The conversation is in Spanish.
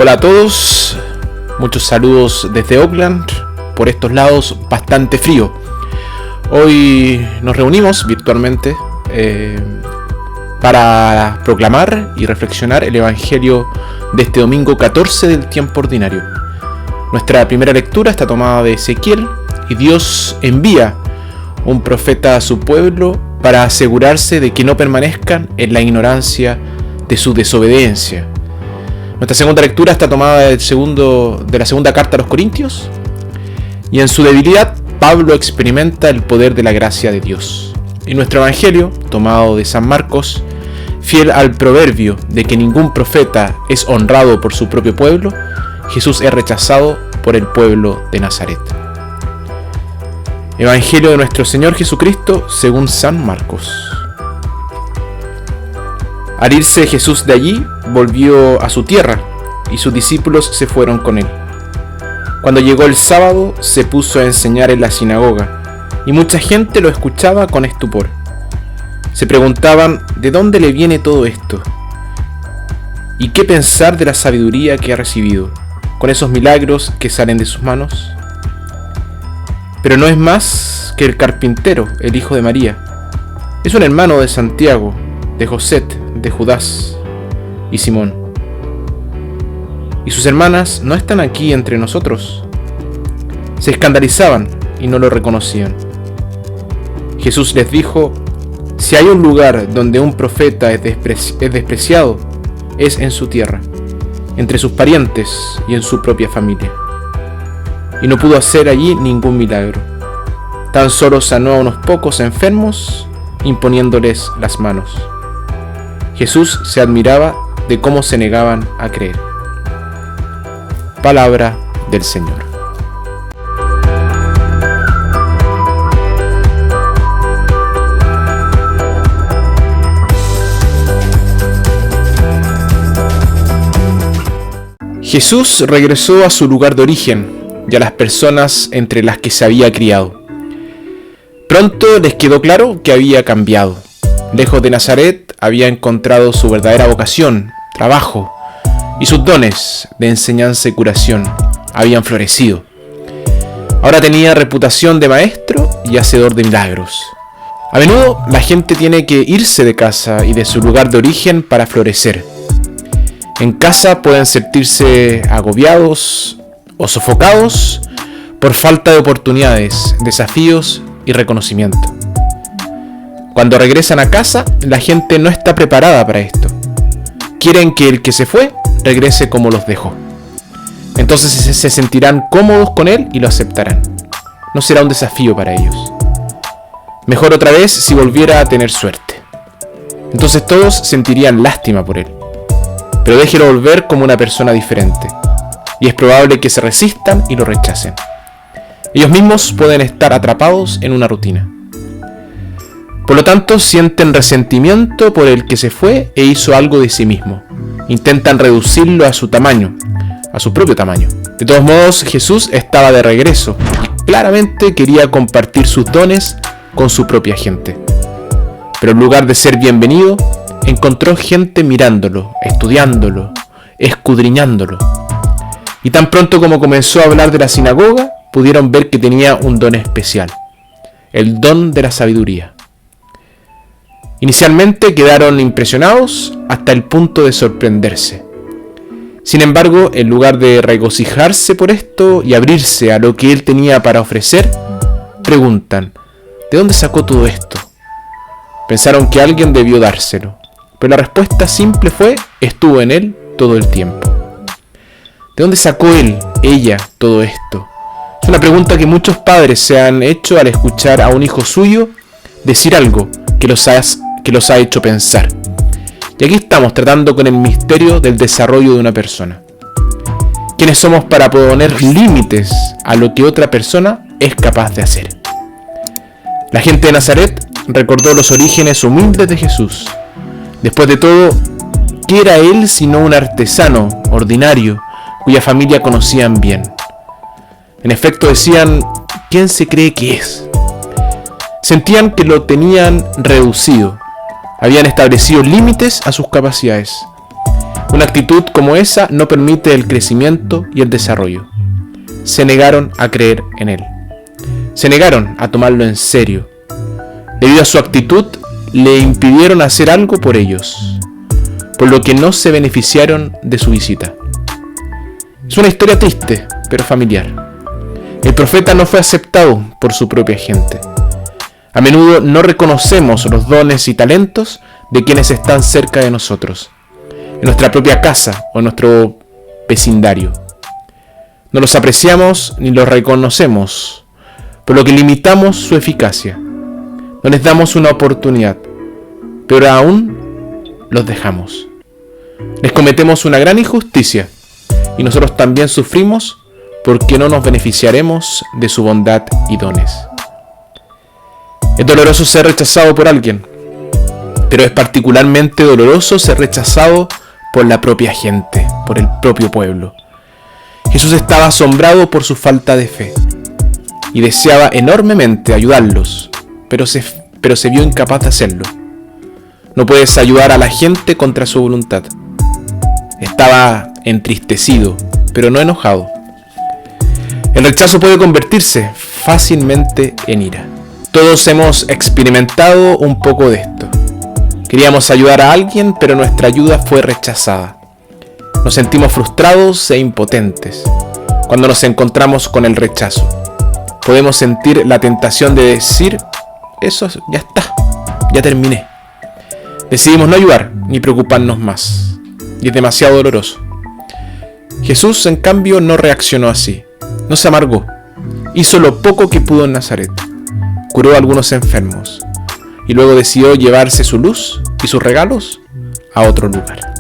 Hola a todos, muchos saludos desde Oakland, por estos lados bastante frío. Hoy nos reunimos virtualmente para proclamar y reflexionar el Evangelio de este domingo 14 del tiempo ordinario. Nuestra primera lectura está tomada de Ezequiel y Dios envía un profeta a su pueblo para asegurarse de que no permanezcan en la ignorancia de su desobediencia. Nuestra segunda lectura está tomada de la segunda carta a los Corintios, y en su debilidad Pablo experimenta el poder de la gracia de Dios. Y nuestro Evangelio, tomado de San Marcos, fiel al proverbio de que ningún profeta es honrado por su propio pueblo, Jesús es rechazado por el pueblo de Nazaret. Evangelio de nuestro Señor Jesucristo según San Marcos. Al irse Jesús de allí, volvió a su tierra, y sus discípulos se fueron con él. Cuando llegó el sábado, se puso a enseñar en la sinagoga, y mucha gente lo escuchaba con estupor. Se preguntaban de dónde le viene todo esto, y qué pensar de la sabiduría que ha recibido, con esos milagros que salen de sus manos. Pero no es más que el carpintero, el hijo de María. Es un hermano de Santiago, de José, de Judas y Simón. Y sus hermanas no están aquí entre nosotros. Se escandalizaban y no lo reconocían. Jesús les dijo: si hay un lugar donde un profeta es despreciado, es en su tierra, entre sus parientes y en su propia familia. Y no pudo hacer allí ningún milagro. Tan solo sanó a unos pocos enfermos, imponiéndoles las manos. Jesús se admiraba de cómo se negaban a creer. Palabra del Señor. Jesús regresó a su lugar de origen y a las personas entre las que se había criado. Pronto les quedó claro que había cambiado. Lejos de Nazaret había encontrado su verdadera vocación, trabajo, y sus dones de enseñanza y curación habían florecido. Ahora tenía reputación de maestro y hacedor de milagros. A menudo la gente tiene que irse de casa y de su lugar de origen para florecer. En casa pueden sentirse agobiados o sofocados por falta de oportunidades, desafíos y reconocimiento. Cuando regresan a casa, la gente no está preparada para esto. Quieren que el que se fue regrese como los dejó. Entonces se sentirán cómodos con él y lo aceptarán. No será un desafío para ellos. Mejor otra vez si volviera a tener suerte. Entonces todos sentirían lástima por él. Pero déjelo volver como una persona diferente. Y es probable que se resistan y lo rechacen. Ellos mismos pueden estar atrapados en una rutina. Por lo tanto, sienten resentimiento por el que se fue e hizo algo de sí mismo. Intentan reducirlo a su tamaño, a su propio tamaño. De todos modos, Jesús estaba de regreso y claramente quería compartir sus dones con su propia gente. Pero en lugar de ser bienvenido, encontró gente mirándolo, estudiándolo, escudriñándolo. Y tan pronto como comenzó a hablar de la sinagoga, pudieron ver que tenía un don especial, el don de la sabiduría. Inicialmente quedaron impresionados hasta el punto de sorprenderse. Sin embargo, en lugar de regocijarse por esto y abrirse a lo que él tenía para ofrecer, preguntan: ¿de dónde sacó todo esto? Pensaron que alguien debió dárselo, pero la respuesta simple fue: estuvo en él todo el tiempo. ¿De dónde sacó él, ella, todo esto? Es una pregunta que muchos padres se han hecho al escuchar a un hijo suyo decir algo que los ha hecho pensar. Y aquí estamos tratando con el misterio del desarrollo de una persona. ¿Quiénes somos para poner límites a lo que otra persona es capaz de hacer? La gente de Nazaret recordó los orígenes humildes de Jesús. Después de todo, ¿qué era él sino un artesano ordinario cuya familia conocían bien? En efecto decían: ¿quién se cree que es? Sentían que lo tenían reducido. Habían establecido límites a sus capacidades. Una actitud como esa no permite el crecimiento y el desarrollo. Se negaron a creer en él. Se negaron a tomarlo en serio. Debido a su actitud, le impidieron hacer algo por ellos, por lo que no se beneficiaron de su visita. Es una historia triste, pero familiar. El profeta no fue aceptado por su propia gente. A menudo no reconocemos los dones y talentos de quienes están cerca de nosotros, en nuestra propia casa o en nuestro vecindario. No los apreciamos ni los reconocemos, por lo que limitamos su eficacia. No les damos una oportunidad, pero aún los dejamos. Les cometemos una gran injusticia y nosotros también sufrimos porque no nos beneficiaremos de su bondad y dones. Es doloroso ser rechazado por alguien, pero es particularmente doloroso ser rechazado por la propia gente, por el propio pueblo. Jesús estaba asombrado por su falta de fe y deseaba enormemente ayudarlos, pero se vio incapaz de hacerlo. No puedes ayudar a la gente contra su voluntad. Estaba entristecido, pero no enojado. El rechazo puede convertirse fácilmente en ira. Todos hemos experimentado un poco de esto. Queríamos ayudar a alguien, pero nuestra ayuda fue rechazada. Nos sentimos frustrados e impotentes cuando nos encontramos con el rechazo. Podemos sentir la tentación de decir: eso ya está, ya terminé. Decidimos no ayudar ni preocuparnos más, y es demasiado doloroso. Jesús, en cambio, no reaccionó así. No se amargó. Hizo lo poco que pudo en Nazaret. Curó a algunos enfermos y luego decidió llevarse su luz y sus regalos a otro lugar.